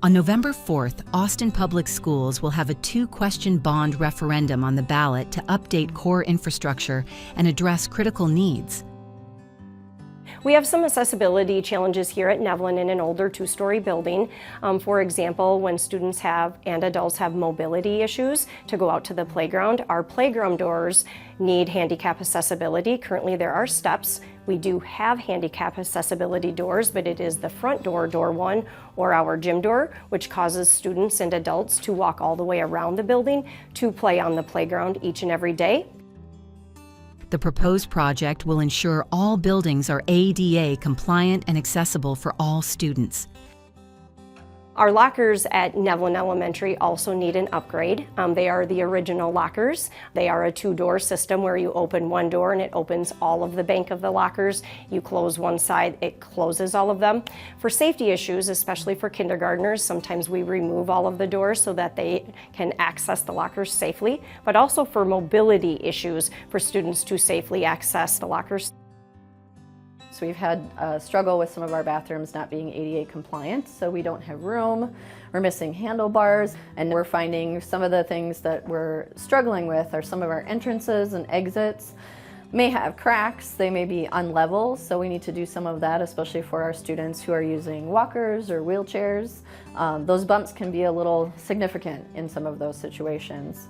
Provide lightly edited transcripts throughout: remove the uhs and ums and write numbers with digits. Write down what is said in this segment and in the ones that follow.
On November 4th, Austin Public Schools will have a two-question bond referendum on the ballot to update core infrastructure and address critical needs. We have some accessibility challenges here at Nevelin in an older two-story building. For example, when students and adults have mobility issues to go out to the playground, our playground doors need handicap accessibility. Currently there are steps. We do have handicap accessibility doors, but it is the front door, door 1, or our gym door, which causes students and adults to walk all the way around the building to play on the playground each and every day. The proposed project will ensure all buildings are ADA compliant and accessible for all students. Our lockers at Nevelin Elementary also need an upgrade. They are the original lockers. They are a two-door system where you open one door and it opens all of the bank of the lockers. You close one side, it closes all of them. For safety issues, especially for kindergartners, sometimes we remove all of the doors so that they can access the lockers safely, but also for mobility issues for students to safely access the lockers. So we've had a struggle with some of our bathrooms not being ADA compliant, so we don't have room, we're missing handlebars, and we're finding some of the things that we're struggling with are some of our entrances and exits may have cracks, they may be unlevel, so we need to do some of that, especially for our students who are using walkers or wheelchairs. Those bumps can be a little significant in some of those situations.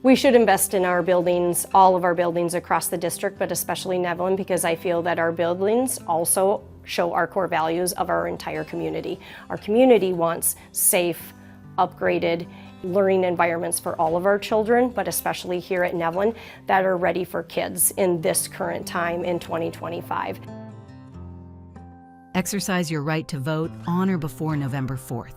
We should invest in our buildings, all of our buildings across the district, but especially Nevelin, because I feel that our buildings also show our core values of our entire community. Our community wants safe, upgraded learning environments for all of our children, but especially here at Nevelin, that are ready for kids in this current time in 2025. Exercise your right to vote on or before November 4th.